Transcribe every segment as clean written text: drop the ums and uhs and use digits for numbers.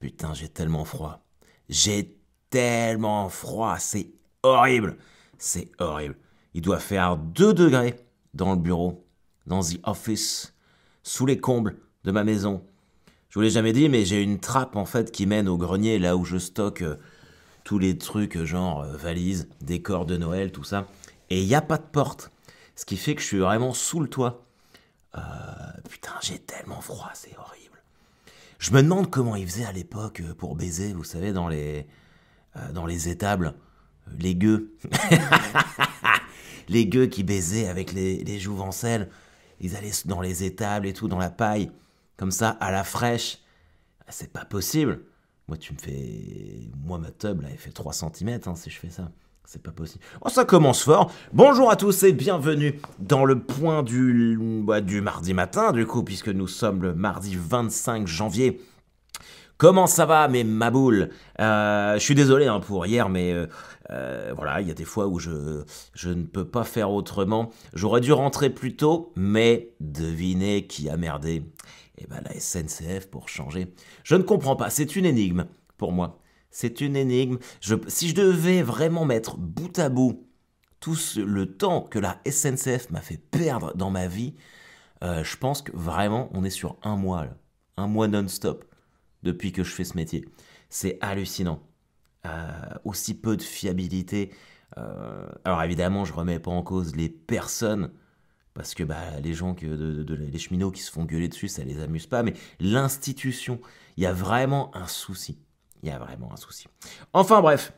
Putain, j'ai tellement froid. J'ai tellement froid, c'est horrible. C'est horrible. Il doit faire 2 degrés dans le bureau, dans the office, sous les combles de ma maison. Je vous l'ai jamais dit, mais j'ai une trappe en fait qui mène au grenier, là où je stocke tous les trucs genre valises, décors de Noël, tout ça. Et il n'y a pas de porte. Ce qui fait que je suis vraiment sous le toit. Putain, j'ai tellement froid, c'est horrible. Je me demande comment ils faisaient à l'époque pour baiser, vous savez, dans les étables, les gueux. Les gueux qui baisaient avec les jouvencelles. Ils allaient dans les étables et tout, dans la paille, comme ça, à la fraîche. C'est pas possible. Moi, ma tub, là, elle fait 3 cm si je fais ça. C'est pas possible. Oh, ça commence fort. Bonjour à tous et bienvenue dans le point du mardi matin, du coup, puisque nous sommes le mardi 25 janvier. Comment ça va, mes maboules? Je suis désolé pour hier, mais voilà, il y a des fois où je ne peux pas faire autrement. J'aurais dû rentrer plus tôt, mais devinez qui a merdé? Eh ben, la SNCF pour changer. Je ne comprends pas, c'est une énigme pour moi. C'est une énigme. Si je devais vraiment mettre bout à bout tout le temps que la SNCF m'a fait perdre dans ma vie, je pense que vraiment on est sur un mois, là. Un mois non-stop depuis que je fais ce métier. C'est hallucinant. Aussi peu de fiabilité. Alors évidemment, je remets pas en cause les personnes, parce que les gens, les cheminots qui se font gueuler dessus, ça les amuse pas, mais l'institution, il y a vraiment un souci. Il y a vraiment un souci. Enfin bref,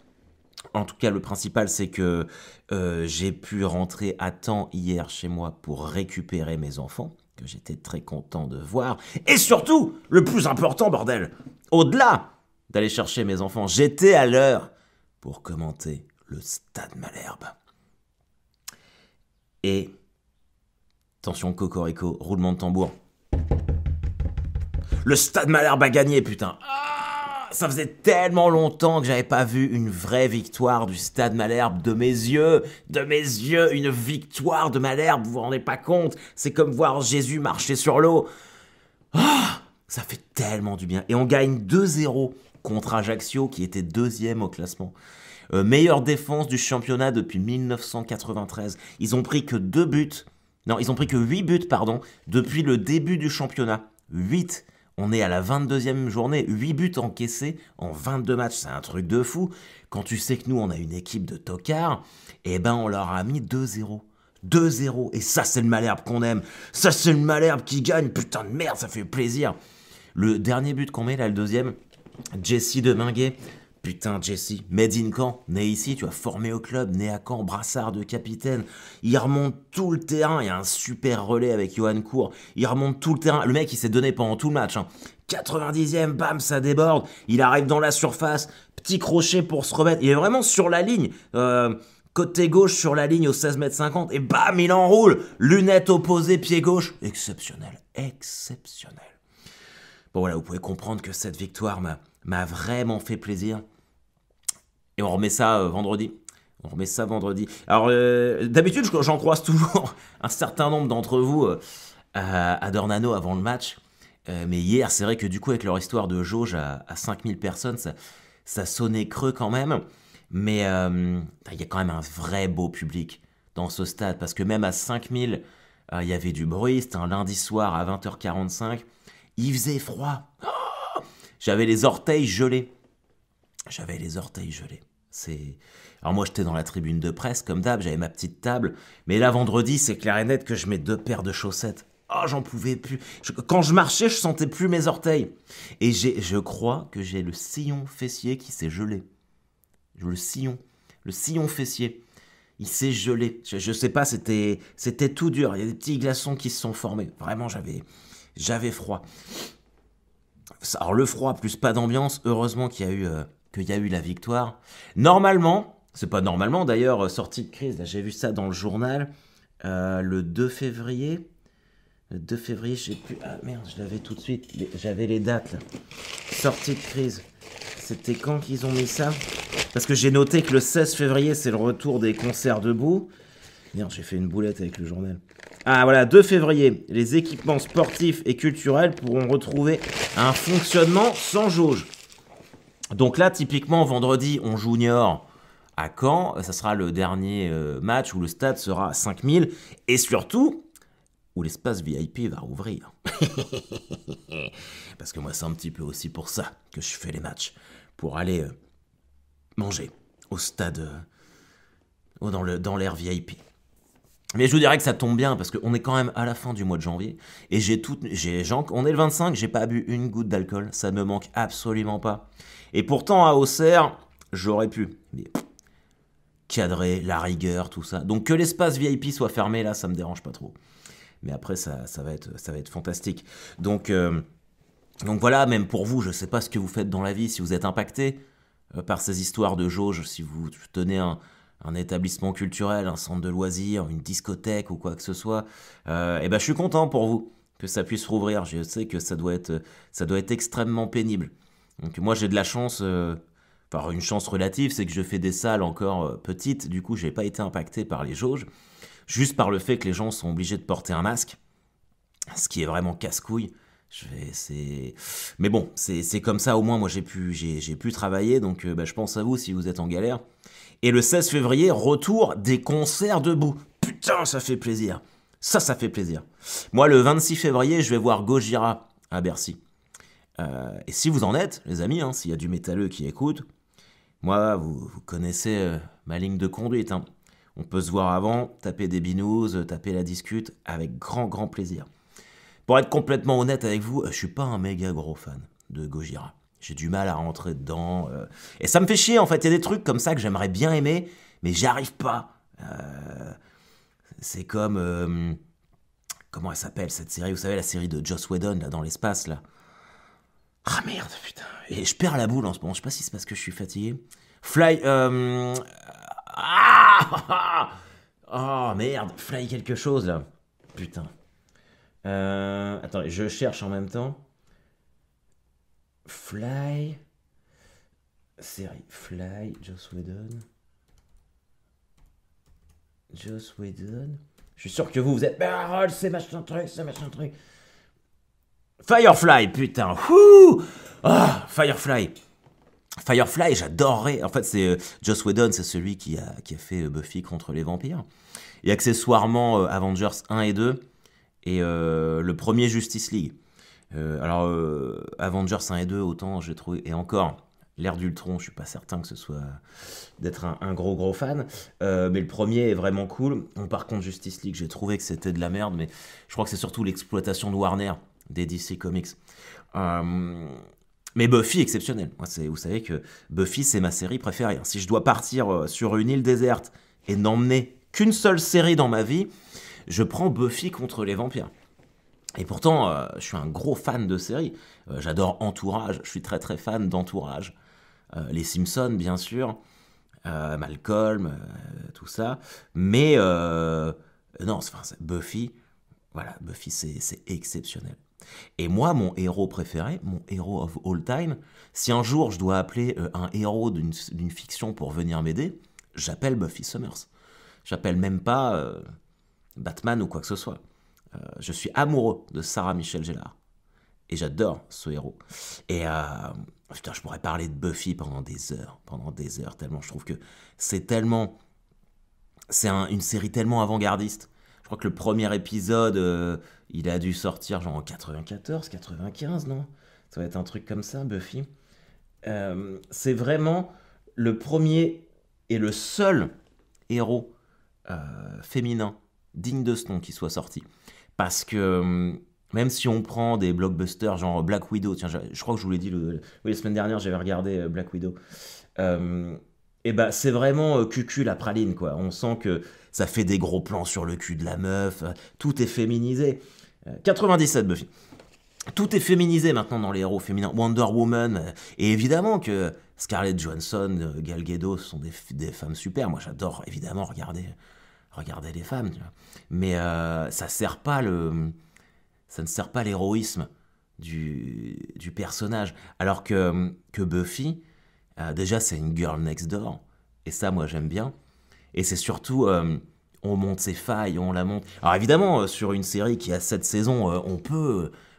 en tout cas le principal c'est que j'ai pu rentrer à temps hier chez moi pour récupérer mes enfants, que j'étais très content de voir. Et surtout, le plus important bordel, au-delà d'aller chercher mes enfants, j'étais à l'heure pour commenter le Stade Malherbe. Et, attention cocorico, roulement de tambour. Le Stade Malherbe a gagné, putain. Ça faisait tellement longtemps que j'avais pas vu une vraie victoire du Stade Malherbe de mes yeux, une victoire de Malherbe, vous vous rendez pas compte? C'est comme voir Jésus marcher sur l'eau. Ça fait tellement du bien. Et on gagne 2-0 contre Ajaccio, qui était 2e au classement. Meilleure défense du championnat depuis 1993. Ils ont pris que 8 buts, depuis le début du championnat. 8. On est à la 22e journée, 8 buts encaissés en 22 matchs, c'est un truc de fou. Quand tu sais que nous, on a une équipe de tocards, on leur a mis 2-0. 2-0, et ça, c'est le Malherbe qu'on aime. Ça, c'est le Malherbe qui gagne, putain de merde, ça fait plaisir. Le dernier but qu'on met, là, le deuxième, Jesse Deminguet. Putain, Jesse, made in Caen, né ici, tu as formé au club, né à Caen, brassard de capitaine. Il remonte tout le terrain, il y a un super relais avec Johan Cour. Il remonte tout le terrain, le mec il s'est donné pendant tout le match. 90e, bam, ça déborde. Il arrive dans la surface, petit crochet pour se remettre. Il est vraiment sur la ligne, côté gauche sur la ligne au 16,50 m, et bam, il enroule. Lunettes opposées, pied gauche. Exceptionnel, exceptionnel. Bon voilà, vous pouvez comprendre que cette victoire m'a vraiment fait plaisir. Et on remet ça vendredi. Alors, d'habitude, j'en croise toujours un certain nombre d'entre vous à Dornano avant le match. Mais hier, c'est vrai que du coup, avec leur histoire de jauge à 5000 personnes, ça sonnait creux quand même. Mais il y a quand même un vrai beau public dans ce stade. Parce que même à 5000, il y avait du bruit. C'était un lundi soir à 20h45. Il faisait froid. J'avais les orteils gelés. Alors moi, j'étais dans la tribune de presse, comme d'hab, j'avais ma petite table. Mais là, vendredi, c'est clair et net que je mets 2 paires de chaussettes. J'en pouvais plus. Quand je marchais, je sentais plus mes orteils. Et je crois que j'ai le sillon fessier qui s'est gelé. Le sillon fessier, il s'est gelé. Je sais pas, c'était tout dur. Il y a des petits glaçons qui se sont formés. Vraiment, j'avais froid. Alors le froid plus pas d'ambiance, heureusement qu'il y a eu la victoire. Normalement, c'est pas normalement d'ailleurs, sortie de crise, là j'ai vu ça dans le journal, le 2 février, je sais plus, merde, je l'avais tout de suite, j'avais les dates là. Sortie de crise, c'était quand qu'ils ont mis ça? Parce que j'ai noté que le 16 février c'est le retour des concerts debout. Merde, j'ai fait une boulette avec le journal. Voilà, 2 février, les équipements sportifs et culturels pourront retrouver un fonctionnement sans jauge. Donc là, typiquement, vendredi, on joue Niort à Caen. Ça sera le dernier match où le stade sera à 5000. Et surtout, où l'espace VIP va rouvrir. Parce que moi, c'est un petit peu aussi pour ça que je fais les matchs. Pour aller manger au stade, dans l'air VIP. Mais je vous dirais que ça tombe bien parce qu'on est quand même à la fin du mois de janvier et on est le 25, j'ai pas bu une goutte d'alcool, ça ne me manque absolument pas. Et pourtant à Auxerre, j'aurais pu, mais cadrer, la rigueur, tout ça. Donc que l'espace VIP soit fermé là, ça me dérange pas trop. Mais après ça va être fantastique. Donc voilà, même pour vous, je sais pas ce que vous faites dans la vie, si vous êtes impacté par ces histoires de jauge, si vous tenez un établissement culturel, un centre de loisirs, une discothèque ou quoi que ce soit, et ben je suis content pour vous que ça puisse rouvrir. Je sais que ça doit être extrêmement pénible. Donc moi j'ai de la chance, enfin une chance relative, c'est que je fais des salles encore petites, du coup j'ai pas été impacté par les jauges, juste par le fait que les gens sont obligés de porter un masque, ce qui est vraiment casse-couille. Mais bon, c'est comme ça, au moins moi j'ai pu travailler, donc bah, je pense à vous si vous êtes en galère. Et le 16 février, retour des concerts debout. Putain, ça fait plaisir. Ça fait plaisir. Moi, le 26 février, je vais voir Gojira à Bercy. Et si vous en êtes, les amis, hein, s'il y a du métalleux qui écoute, moi, vous connaissez ma ligne de conduite. Hein. On peut se voir avant, taper des binous, taper la discute, avec grand, grand plaisir. Pour être complètement honnête avec vous, je suis pas un méga gros fan de Gojira. J'ai du mal à rentrer dedans. Et ça me fait chier, en fait. Il y a des trucs comme ça que j'aimerais bien aimer, mais j'y arrive pas. C'est comme... comment elle s'appelle, cette série? Vous savez, la série de Joss Whedon, là, dans l'espace, là. Ah, merde, putain. Et je perds la boule en ce moment. Je sais pas si c'est parce que je suis fatigué. Fly... Ah oh, merde. Fly quelque chose, là. Putain. Attendez, je cherche en même temps. Fly... Série Fly, Joss Whedon. Joss Whedon. Je suis sûr que vous êtes. Mais Harold, c'est machin truc, c'est machin truc. Firefly, putain. Wouh ah, Firefly. Firefly, j'adorerais. En fait, c'est Joss Whedon, c'est celui qui a fait Buffy contre les vampires. Et accessoirement Avengers 1 et 2. Et le premier Justice League. Alors, Avengers 1 et 2, autant j'ai trouvé. Et encore. L'ère d'Ultron, je suis pas certain que ce soit d'être un gros fan, mais le premier est vraiment cool. Bon, par contre, Justice League, j'ai trouvé que c'était de la merde, mais je crois que c'est surtout l'exploitation de Warner des DC Comics. Mais Buffy, exceptionnel. Moi, vous savez que Buffy, c'est ma série préférée. Si je dois partir sur une île déserte et n'emmener qu'une seule série dans ma vie, je prends Buffy contre les vampires. Et pourtant, je suis un gros fan de séries. J'adore Entourage, je suis très très fan d'Entourage. Les Simpsons, bien sûr, Malcolm, tout ça. Mais non, Buffy, voilà, Buffy c'est exceptionnel. Et moi, mon héros préféré, mon héros of all time, si un jour je dois appeler un héros d'une fiction pour venir m'aider, j'appelle Buffy Summers. J'appelle même pas Batman ou quoi que ce soit. Je suis amoureux de Sarah Michelle Gellar. Et j'adore ce héros. Et putain, je pourrais parler de Buffy pendant des heures, tellement je trouve que c'est une série tellement avant-gardiste. Je crois que le premier épisode, il a dû sortir genre en 94, 95, non? Ça va être un truc comme ça, Buffy. C'est vraiment le premier et le seul héros féminin digne de ce nom qui soit sorti. Parce que même si on prend des blockbusters genre Black Widow, tiens, je crois que je vous l'ai dit oui, la semaine dernière, j'avais regardé Black Widow. Et bah c'est vraiment cucu la praline, quoi. On sent que ça fait des gros plans sur le cul de la meuf, tout est féminisé. 97 Buffy. Tout est féminisé maintenant dans les héros féminins. Wonder Woman, et évidemment que Scarlett Johansson, Gal Gadot sont des femmes super. Moi j'adore évidemment regarder les femmes, tu vois. Mais ça ne sert pas l'héroïsme du personnage. Alors que Buffy, déjà c'est une girl next door, et ça moi j'aime bien. Et c'est surtout, on monte ses failles, on la monte. Alors évidemment, sur une série qui a 7 saisons,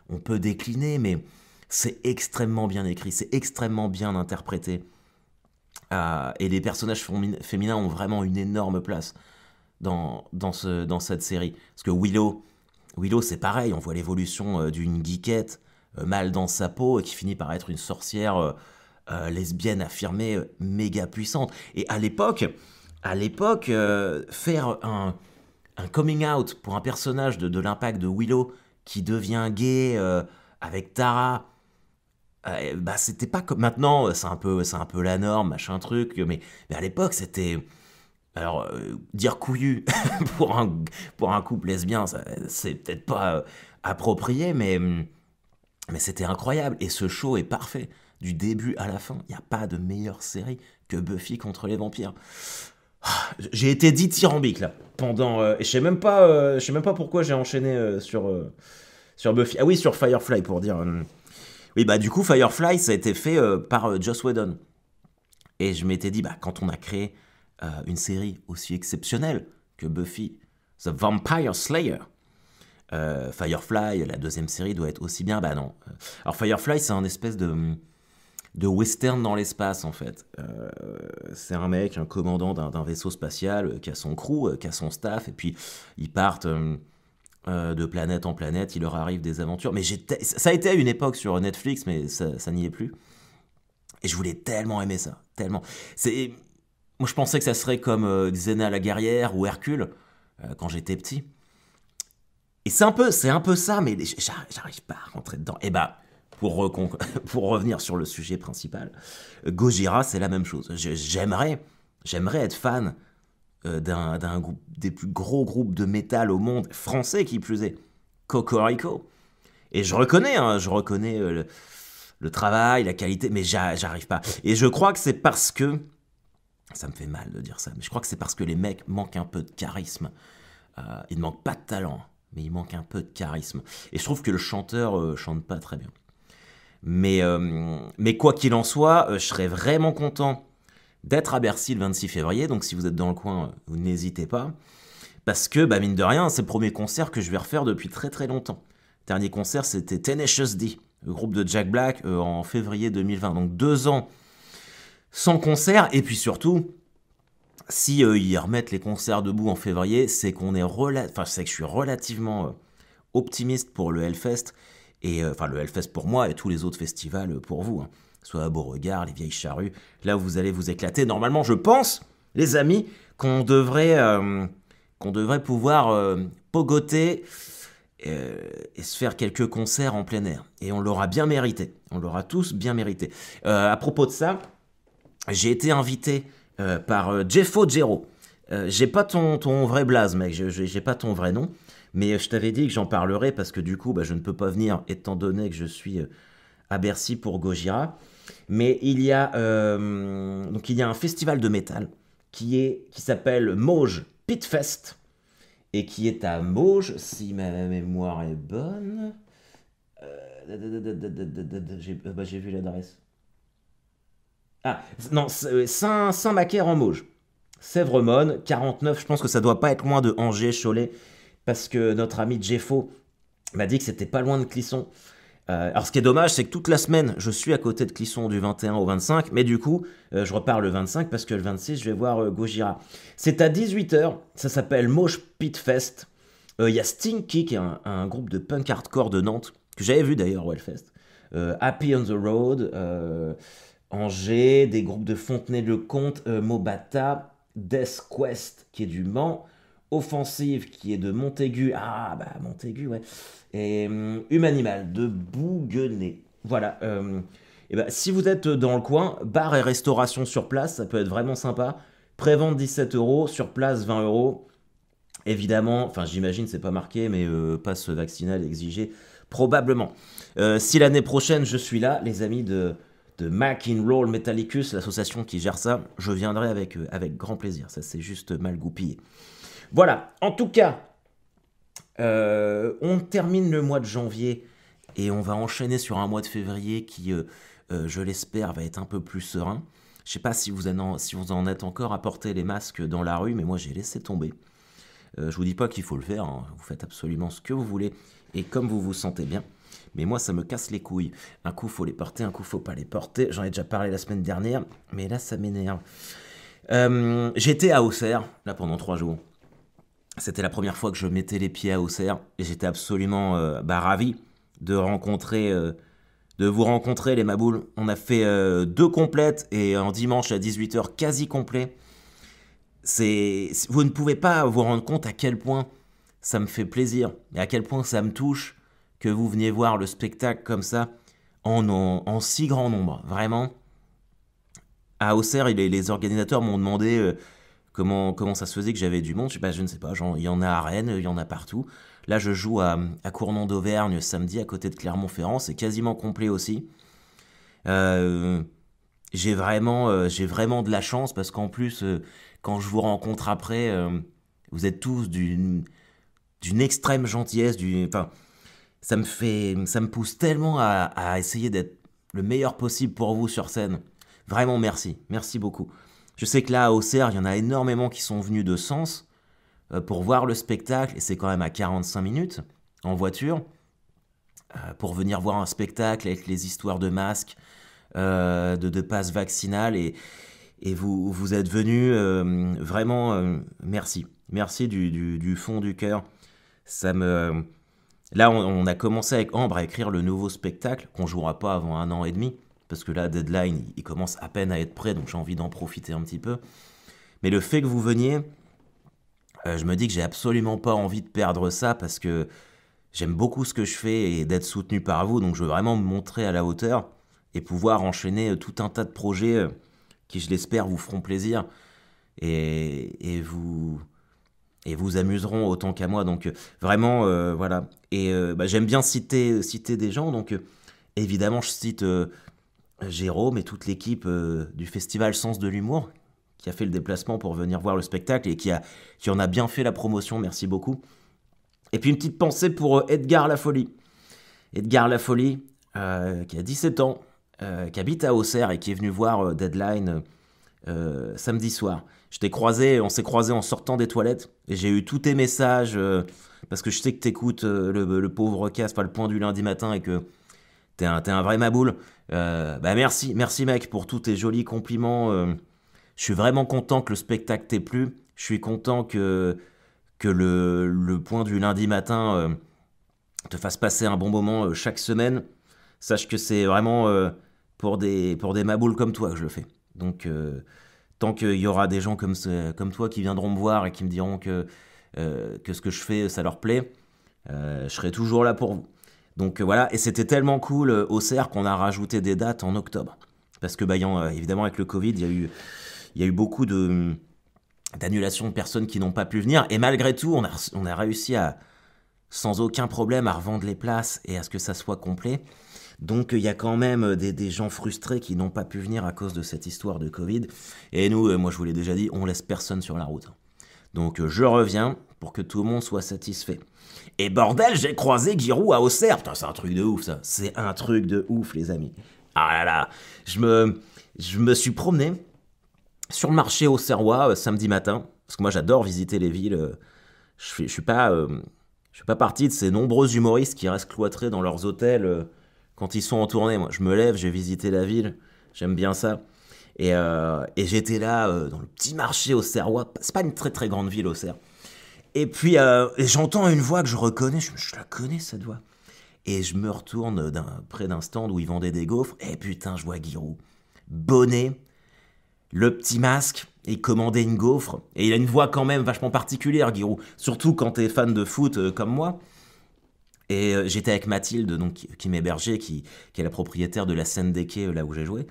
on peut décliner, mais C'est extrêmement bien écrit, c'est extrêmement bien interprété. Et les personnages féminins ont vraiment une énorme place dans cette série. Parce que Willow c'est pareil, on voit l'évolution d'une geekette mal dans sa peau et qui finit par être une sorcière lesbienne affirmée, méga puissante. Et à l'époque faire un coming out pour un personnage de l'impact de Willow qui devient gay avec Tara, bah c'était pas comme maintenant, c'est un peu la norme, machin truc, mais à l'époque c'était, alors dire couillu pour un couple lesbien, c'est peut-être pas approprié, mais c'était incroyable et ce show est parfait du début à la fin. Il n'y a pas de meilleure série que Buffy contre les vampires. J'ai été dithyrambique là pendant et je sais même pas pourquoi j'ai enchaîné sur Buffy. Ah oui, sur Firefly pour dire. Oui, bah du coup Firefly ça a été fait par Joss Whedon. Et je m'étais dit bah quand on a créé une série aussi exceptionnelle que Buffy The Vampire Slayer, Firefly, la deuxième série doit être aussi bien. Bah non. Alors Firefly c'est un espèce de western dans l'espace en fait. C'est un mec, un commandant d'un vaisseau spatial qui a son crew, qui a son staff, et puis ils partent de planète en planète, il leur arrive des aventures. Mais ça a été à une époque sur Netflix, mais ça n'y est plus. Et je voulais tellement aimer ça, tellement. Moi je pensais que ça serait comme Xena la guerrière ou Hercule quand j'étais petit. Et c'est un peu ça, mais j'arrive pas à rentrer dedans. Et bah, pour revenir sur le sujet principal, Gojira, c'est la même chose. J'aimerais être fan d'un groupe, des plus gros groupes de métal au monde, français qui plus est, Cocorico. Et je reconnais le travail, la qualité, mais j'arrive pas. Et je crois que c'est parce que, ça me fait mal de dire ça, mais je crois que c'est parce que les mecs manquent un peu de charisme. Ils ne manquent pas de talent, mais il manque un peu de charisme. Et je trouve que le chanteur chante pas très bien. Mais quoi qu'il en soit, je serais vraiment content d'être à Bercy le 26 février. Donc si vous êtes dans le coin, vous n'hésitez pas. Parce que, bah, mine de rien, c'est le premier concert que je vais refaire depuis très très longtemps. Le dernier concert, c'était Tenacious D, le groupe de Jack Black, en février 2020. Donc 2 ans sans concert. Et puis surtout, si ils remettent les concerts debout en février, c'est qu'on est c'est que je suis relativement optimiste pour le Hellfest. Et le Hellfest pour moi et tous les autres festivals pour vous, hein. Soit à Beauregard, les Vieilles Charrues, là où vous allez vous éclater. Normalement, je pense, les amis, qu'on devrait pouvoir pogoter et se faire quelques concerts en plein air. Et on l'aura bien mérité. On l'aura tous bien mérité. À propos de ça, j'ai été invité par Jeffo Jero. J'ai pas ton vrai blaze, mec. J'ai pas ton vrai nom. Mais je t'avais dit que j'en parlerai parce que du coup, bah, je ne peux pas venir étant donné que je suis à Bercy pour Gojira. Mais il y a un festival de métal qui s'appelle Mauges Pitfest et qui est à Mauges, si ma mémoire est bonne. J'ai vu l'adresse. Ah, non, Saint-Macaire en Mauges. Sèvres-Monne, 49, je pense que ça doit pas être loin de Angers, Cholet, parce que notre ami Jeffo m'a dit que c'était pas loin de Clisson. Alors ce qui est dommage, c'est que toute la semaine, je suis à côté de Clisson du 21 au 25, mais du coup, je repars le 25 parce que le 26, je vais voir Gojira. C'est à 18h, ça s'appelle Mosh Pit Fest. Il y a Stinky, qui est un groupe de punk hardcore de Nantes, que j'avais vu d'ailleurs au Hellfest. Happy on the Road, Angers, des groupes de Fontenay-le-Comte, Mobata, Death Quest, qui est du Mans, Offensive, qui est de Montaigu, Montaigu, ouais, et Humanimal, de Bouguenais. Voilà, et bah, si vous êtes dans le coin, bar et restauration sur place, ça peut être vraiment sympa. Prévente 17€, sur place 20€. Évidemment, enfin j'imagine c'est pas marqué, mais passe vaccinal exigé, probablement. Si l'année prochaine je suis là, les amis de Mac in Roll Metallicus, l'association qui gère ça, je viendrai avec grand plaisir. Ça c'est juste mal goupillé. Voilà, en tout cas, on termine le mois de janvier et on va enchaîner sur un mois de février qui, je l'espère, va être un peu plus serein. Je sais pas si vous en êtes encore à porter les masques dans la rue, mais moi j'ai laissé tomber. Je vous dis pas qu'il faut le faire, hein. Vous faites absolument ce que vous voulez et comme vous vous sentez bien. Mais moi, ça me casse les couilles. Un coup, faut les porter, un coup, faut pas les porter. J'en ai déjà parlé la semaine dernière, mais là, ça m'énerve. J'étais à Auxerre, là, pendant 3 jours. C'était la première fois que je mettais les pieds à Auxerre, et j'étais absolument ravi de vous rencontrer, les maboules. On a fait 2 complètes, et un dimanche à 18h quasi complet. Vous ne pouvez pas vous rendre compte à quel point ça me fait plaisir, et à quel point ça me touche que vous veniez voir le spectacle comme ça, en si grand nombre. Vraiment, à Auxerre, les organisateurs m'ont demandé comment ça se faisait que j'avais du monde. Je ne sais pas, il y en a à Rennes, il y en a partout. Là, je joue à Cournon d'Auvergne samedi, à côté de Clermont-Ferrand, c'est quasiment complet aussi. Euh, j'ai vraiment de la chance, parce qu'en plus, quand je vous rencontre après, vous êtes tous d'une extrême gentillesse, enfin, ça me pousse tellement à essayer d'être le meilleur possible pour vous sur scène. Vraiment merci, merci beaucoup. Je sais que là, à Auxerre, il y en a énormément qui sont venus de Sens pour voir le spectacle, et c'est quand même à 45 minutes en voiture, pour venir voir un spectacle avec les histoires de masques, de passe vaccinal, et vous êtes venus, vraiment, merci. Merci du fond du cœur. Ça me... Là, on a commencé avec Ambre à écrire le nouveau spectacle, qu'on jouera pas avant 1 an et demi, parce que là, Deadline, il commence à peine à être prêt, donc j'ai envie d'en profiter un petit peu. Mais le fait que vous veniez, je me dis que j'ai absolument pas envie de perdre ça, parce que j'aime beaucoup ce que je fais et d'être soutenu par vous, donc je veux vraiment me montrer à la hauteur et pouvoir enchaîner tout un tas de projets qui, je l'espère, vous feront plaisir et vous amuseront autant qu'à moi. Donc vraiment, voilà. Et j'aime bien citer des gens, donc évidemment, je cite Jérôme et toute l'équipe du Festival Sens de l'Humour, qui a fait le déplacement pour venir voir le spectacle et qui en a bien fait la promotion, merci beaucoup. Et puis une petite pensée pour Edgar Lafolie. Edgar Lafolie, qui a 17 ans, qui habite à Auxerre et qui est venu voir Deadline samedi soir. On s'est croisé en sortant des toilettes, et j'ai eu tous tes messages, parce que je sais que t'écoutes le pauvre cast, pas le point du lundi matin, et que t'es un vrai maboule. Merci mec pour tous tes jolis compliments. Je suis vraiment content que le spectacle t'ait plu. Je suis content que le point du lundi matin te fasse passer un bon moment chaque semaine. Sache que c'est vraiment pour des maboules comme toi que je le fais. Donc tant qu'il y aura des gens comme toi qui viendront me voir et qui me diront que ce que je fais, ça leur plaît, je serai toujours là pour vous. Donc voilà, et c'était tellement cool au CERF qu'on a rajouté des dates en octobre. Parce que évidemment, avec le Covid, il y a eu beaucoup d'annulations de personnes qui n'ont pas pu venir. Et malgré tout, on a réussi sans aucun problème, à revendre les places et à ce que ça soit complet. Donc il y a quand même des gens frustrés qui n'ont pas pu venir à cause de cette histoire de Covid. Et nous, moi je vous l'ai déjà dit, on laisse personne sur la route. Donc je reviens pour que tout le monde soit satisfait. Et bordel, j'ai croisé Giroud à Auxerre. Putain, c'est un truc de ouf ça. C'est un truc de ouf, les amis. Ah là là, je me suis promené sur le marché auxerrois samedi matin, parce que moi j'adore visiter les villes. Je suis pas partie de ces nombreux humoristes qui restent cloîtrés dans leurs hôtels quand ils sont en tournée. Moi, je me lève, j'ai visité la ville, j'aime bien ça. Et j'étais là dans le petit marché auxerrois. C'est pas une très très grande ville, Auxerre. Et puis j'entends une voix que je reconnais. Je la connais cette voix. Et je me retourne près d'un stand où ils vendaient des gaufres. Et putain, je vois Giroud. Bonnet, le petit masque, et il commandait une gaufre. Et il a une voix quand même vachement particulière, Giroud. Surtout quand t'es fan de foot comme moi. Et j'étais avec Mathilde, donc, qui m'hébergeait, qui est la propriétaire de la scène des quais là où j'ai joué.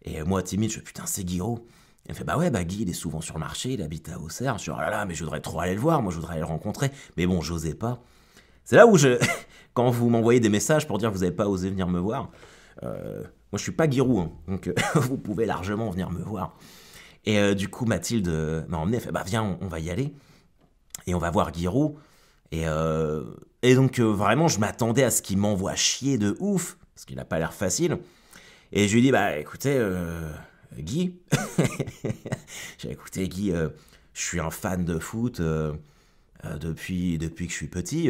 Et moi, timide, je fais putain, c'est Giroud. Elle me fait bah ouais, Guy, il est souvent sur le marché, il habite à Auxerre. Je suis oh là là, mais je voudrais trop aller le voir, moi je voudrais aller le rencontrer. Mais bon, j'osais pas. C'est là où quand vous m'envoyez des messages pour dire que vous n'avez pas osé venir me voir, moi je suis pas Giroud, hein, donc vous pouvez largement venir me voir. Et du coup, Mathilde m'a emmené, elle fait bah viens, on va y aller. Et on va voir Giroud. Et donc vraiment, je m'attendais à ce qu'il m'envoie chier de ouf, parce qu'il a pas l'air facile. Et je lui dis, bah écoutez, Guy, j'ai écouté Guy, je suis un fan de foot, depuis que je suis petit,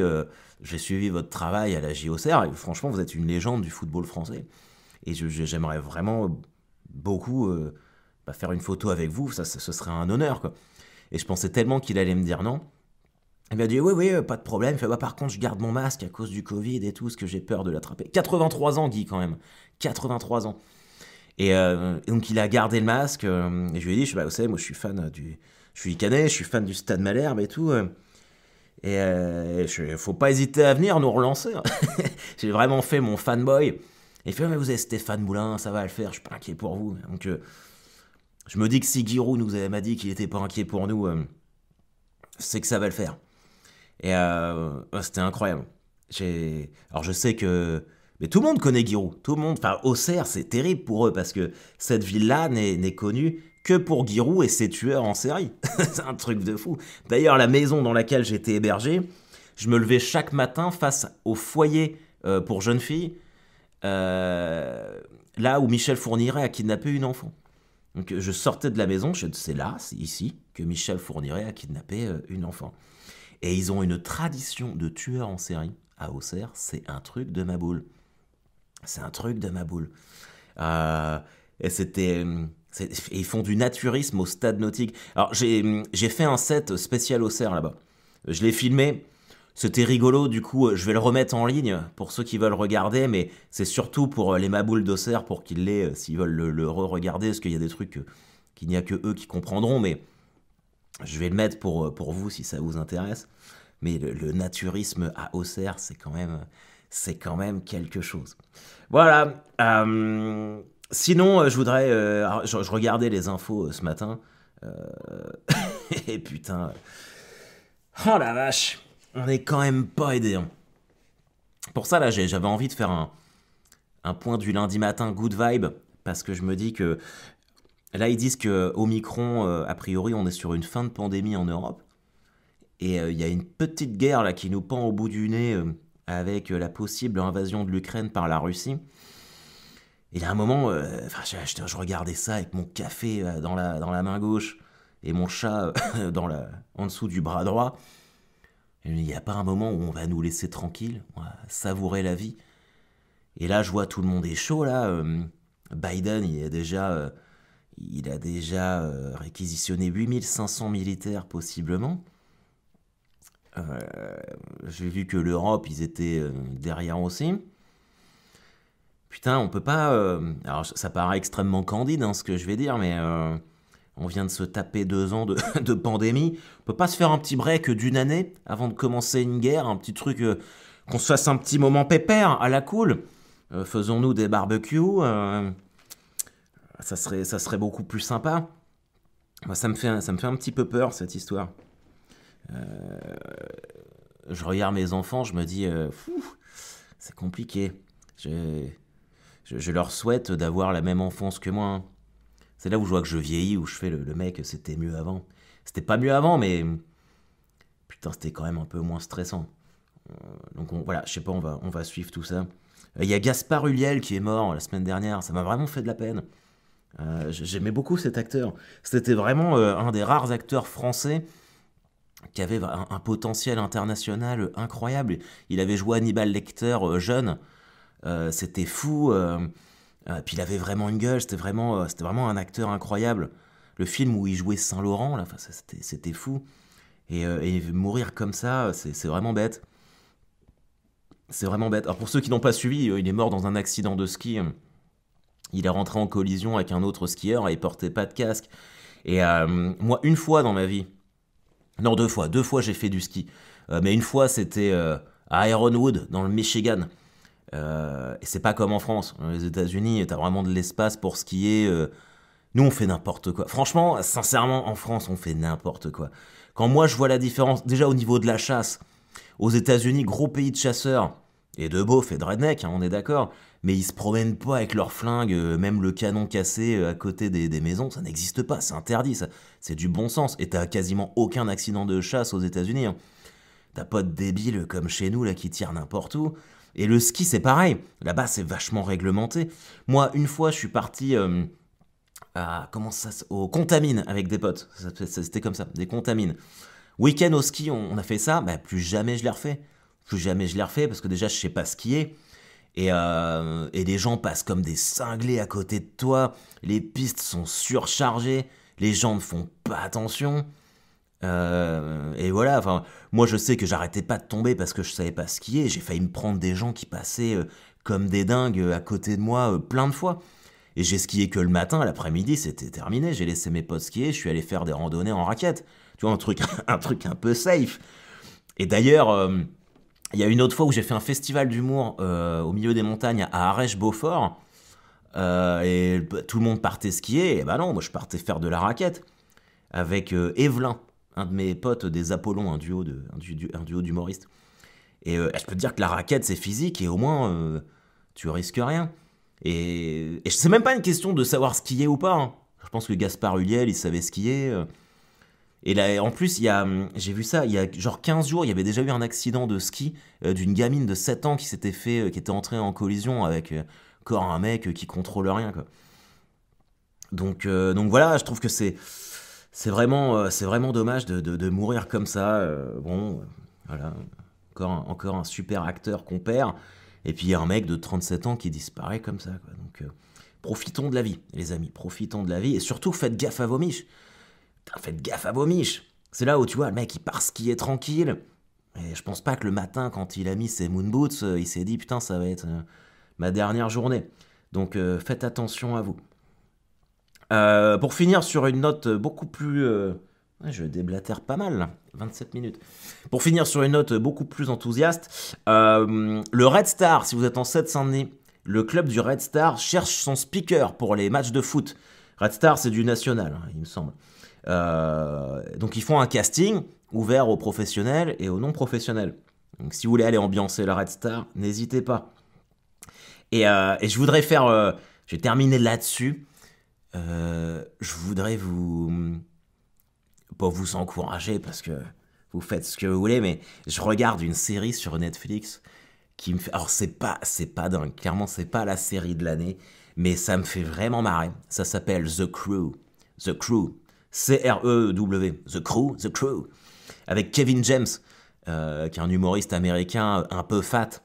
j'ai suivi votre travail à la JOCR et franchement, vous êtes une légende du football français. Et j'aimerais vraiment beaucoup faire une photo avec vous, ce serait un honneur, quoi. Et je pensais tellement qu'il allait me dire non. Il m'a dit oui, oui, pas de problème. Il fait, bah, par contre, je garde mon masque à cause du Covid et tout, parce que j'ai peur de l'attraper. 83 ans, Guy, quand même. 83 ans. Et donc, il a gardé le masque. Et je lui ai dit, bah, vous savez, moi, je suis fan du. Je suis canet, je suis fan du Stade Malherbe et tout. Faut pas hésiter à venir nous relancer, hein. J'ai vraiment fait mon fanboy. Et il fait, mais vous avez Stéphane Moulin, ça va le faire, je suis pas inquiet pour vous. Donc, je me dis que si Giroud m'a dit qu'il était pas inquiet pour nous, c'est que ça va le faire. C'était incroyable. Alors je sais que... Mais tout le monde connaît Giroud. Tout le monde... Enfin, Auxerre, c'est terrible pour eux parce que cette ville-là n'est connue que pour Giroud et ses tueurs en série. C'est un truc de fou. D'ailleurs, la maison dans laquelle j'étais hébergé, je me levais chaque matin face au foyer pour jeunes filles, là où Michel Fourniret a kidnappé une enfant. Donc je sortais de la maison, c'est là, c'est ici, que Michel Fourniret a kidnappé une enfant. Et ils ont une tradition de tueurs en série à Auxerre, c'est un truc de ma boule. C'est un truc de ma boule. Et ils font du naturisme au stade nautique. Alors j'ai fait un set spécial Auxerre là-bas. Je l'ai filmé. C'était rigolo, du coup, je vais le remettre en ligne pour ceux qui veulent regarder, mais c'est surtout pour les maboules d'Auxerre pour qu'ils l'aient, s'ils veulent le re-regarder, parce qu'il y a des trucs qu'il n'y a que eux qui comprendront, mais je vais le mettre pour vous si ça vous intéresse. Mais le naturisme à Auxerre, c'est quand même quelque chose. Voilà. Sinon, je voudrais... je regardais les infos ce matin, et putain... Oh la vache, on est quand même pas aidé, hein. Pour ça, là, j'avais envie de faire un point du lundi matin good vibe, parce que je me dis que là, ils disent que Omicron, a priori, on est sur une fin de pandémie en Europe, et il y a une petite guerre là qui nous pend au bout du nez avec la possible invasion de l'Ukraine par la Russie. Et il y a un moment, je regardais ça avec mon café dans la main gauche et mon chat en dessous du bras droit. Il n'y a pas un moment où on va nous laisser tranquille, on va savourer la vie. Et là, je vois tout le monde est chaud, là. Biden, il a déjà réquisitionné 8500 militaires, possiblement. J'ai vu que l'Europe, ils étaient derrière aussi. Putain, on peut pas... alors, ça paraît extrêmement candide, hein, ce que je vais dire, mais... on vient de se taper 2 ans de pandémie. On peut pas se faire un petit break d'une année avant de commencer une guerre, un petit truc, qu'on se fasse un petit moment pépère à la cool. Faisons-nous des barbecues. Ça serait beaucoup plus sympa. Moi, ça me fait un petit peu peur, cette histoire. Je regarde mes enfants, je me dis, c'est compliqué. Je leur souhaite d'avoir la même enfance que moi, hein. C'est là où je vois que je vieillis, où je fais le mec, c'était mieux avant. C'était pas mieux avant, mais putain, c'était quand même un peu moins stressant. Donc voilà, je sais pas, on va suivre tout ça. Il y a Gaspard Ulliel qui est mort la semaine dernière, ça m'a vraiment fait de la peine. J'aimais beaucoup cet acteur. C'était vraiment un des rares acteurs français qui avait un potentiel international incroyable. Il avait joué Hannibal Lecter jeune. C'était fou. Puis il avait vraiment une gueule, c'était vraiment un acteur incroyable. Le film où il jouait Saint-Laurent, là, c'était fou. Et mourir comme ça, c'est vraiment bête. C'est vraiment bête. Alors pour ceux qui n'ont pas suivi, il est mort dans un accident de ski. Il est rentré en collision avec un autre skieur et il portait pas de casque. Et moi, une fois dans ma vie, non, 2 fois, 2 fois j'ai fait du ski. Mais une fois c'était à Ironwood, dans le Michigan. Et c'est pas comme en France. Les États-Unis, t'as vraiment de l'espace pour skier. Nous, on fait n'importe quoi. Franchement, sincèrement, en France, on fait n'importe quoi. Quand moi, je vois la différence, déjà au niveau de la chasse, aux États-Unis, gros pays de chasseurs, et de beaufs et de redneck, hein, on est d'accord, mais ils se promènent pas avec leurs flingues, même le canon cassé à côté des maisons, ça n'existe pas, c'est interdit, ça. C'est du bon sens. Et t'as quasiment aucun accident de chasse aux États-Unis, hein. T'as pas de débiles comme chez nous, là, qui tirent n'importe où. Et le ski, c'est pareil. Là-bas, c'est vachement réglementé. Moi, une fois, je suis parti au Contamine avec des potes. C'était comme ça, des Contamines. Week-end au ski, on a fait ça, bah, plus jamais je l'ai refait. Plus jamais je l'ai refait parce que déjà je sais pas skier. Et les gens passent comme des cinglés à côté de toi. Les pistes sont surchargées. Les gens ne font pas attention. Et voilà, enfin, moi je sais que j'arrêtais pas de tomber parce que je savais pas skier. J'ai failli me prendre des gens qui passaient comme des dingues à côté de moi plein de fois. Et j'ai skié que le matin, l'après-midi, c'était terminé. J'ai laissé mes potes skier, je suis allé faire des randonnées en raquette. Tu vois, un truc un peu safe. Et d'ailleurs, il y a une autre fois où j'ai fait un festival d'humour au milieu des montagnes à Arèche-Beaufort. Et tout le monde partait skier. Et bah non, moi je partais faire de la raquette avec Evelyn, un de mes potes des Apollons, un duo d'humoristes. Et je peux te dire que la raquette c'est physique et au moins tu risques rien. Et c'est même pas une question de savoir skier ou pas, hein. Je pense que Gaspard Ulliel il savait skier. Et là, en plus, j'ai vu ça, il y a genre 15 jours, il y avait déjà eu un accident de ski d'une gamine de 7 ans qui s'était fait, qui était entrée en collision avec encore un mec qui contrôle rien, quoi. Donc voilà, je trouve que c'est vraiment dommage de mourir comme ça. Bon, voilà, encore un super acteur qu'on perd. Et puis il y a un mec de 37 ans qui disparaît comme ça, quoi. Donc profitons de la vie, les amis, profitons de la vie. Et surtout, faites gaffe à vos miches. Putain, faites gaffe à vos miches. C'est là où tu vois, le mec il part skier tranquille. Et je pense pas que le matin, quand il a mis ses moon boots, il s'est dit putain, ça va être ma dernière journée. Donc faites attention à vous. Pour finir sur une note beaucoup plus... ouais, je déblatère pas mal, là. 27 minutes. Pour finir sur une note beaucoup plus enthousiaste, le Red Star, si vous êtes en Seine-Saint-Denis, le club du Red Star cherche son speaker pour les matchs de foot. Red Star, c'est du national, hein, il me semble. Donc ils font un casting ouvert aux professionnels et aux non-professionnels. Donc si vous voulez aller ambiancer la Red Star, n'hésitez pas. Et je voudrais faire... je vais terminer là-dessus. Je voudrais pas vous encourager parce que vous faites ce que vous voulez, mais je regarde une série sur Netflix qui me fait... Alors c'est pas dingue, clairement c'est pas la série de l'année, mais ça me fait vraiment marrer. Ça s'appelle The Crew. The Crew. C-R-E-W. The Crew. Avec Kevin James, qui est un humoriste américain un peu fat.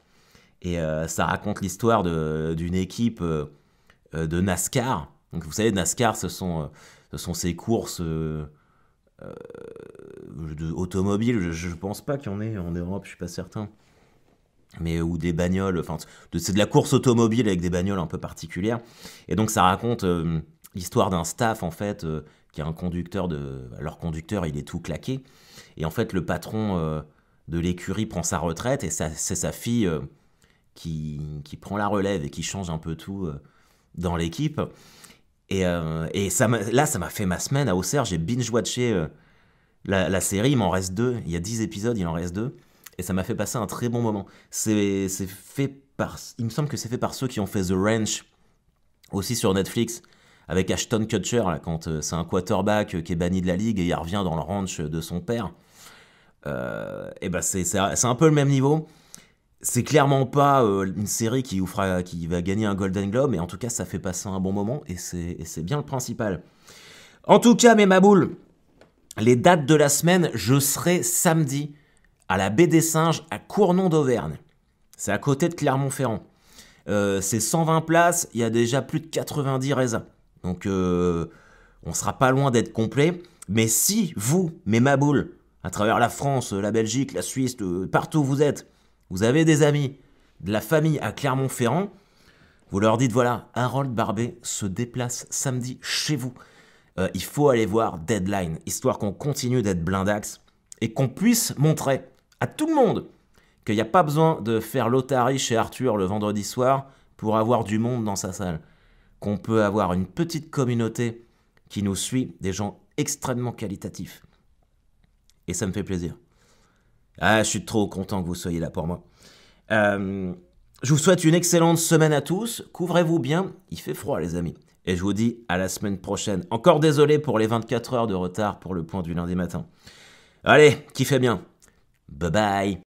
Et ça raconte l'histoire d'une équipe de NASCAR. Donc vous savez, NASCAR, ce sont ces courses automobiles. Je pense pas qu'il y en ait en Europe, je suis pas certain. Mais ou des bagnoles, enfin c'est de la course automobile avec des bagnoles un peu particulières. Et donc ça raconte l'histoire d'un staff en fait qui a un conducteur leur conducteur il est tout claqué. Et en fait le patron de l'écurie prend sa retraite et c'est sa fille qui prend la relève et qui change un peu tout dans l'équipe. Et ça m'a fait ma semaine à Auxerre. J'ai binge-watché la série. Il m'en reste 2. Il y a 10 épisodes, il en reste 2. Et ça m'a fait passer un très bon moment. C'est fait par... Il me semble que c'est fait par ceux qui ont fait The Ranch, aussi sur Netflix, avec Ashton Kutcher, là, quand c'est un quarterback qui est banni de la ligue et il revient dans le ranch de son père. Et ben c'est un peu le même niveau. C'est clairement pas une série qui va gagner un Golden Globe, mais en tout cas, ça fait passer un bon moment, et c'est bien le principal. En tout cas, mes maboules, les dates de la semaine, je serai samedi à la Baie des Singes à Cournon d'Auvergne. C'est à côté de Clermont-Ferrand. C'est 120 places, il y a déjà plus de 90 résas. Donc, on sera pas loin d'être complet. Mais si vous, mes maboules, à travers la France, la Belgique, la Suisse, partout où vous êtes, vous avez des amis, de la famille à Clermont-Ferrand, vous leur dites voilà, Harold Barbet se déplace samedi chez vous. Il faut aller voir Deadline, histoire qu'on continue d'être blindax et qu'on puisse montrer à tout le monde qu'il n'y a pas besoin de faire l'otarie chez Arthur le vendredi soir pour avoir du monde dans sa salle. Qu'on peut avoir une petite communauté qui nous suit, des gens extrêmement qualitatifs. Et ça me fait plaisir. Ah, je suis trop content que vous soyez là pour moi. Je vous souhaite une excellente semaine à tous. Couvrez-vous bien, il fait froid les amis. Et je vous dis à la semaine prochaine. Encore désolé pour les 24 heures de retard pour le point du lundi matin. Allez, kiffez bien. Bye bye.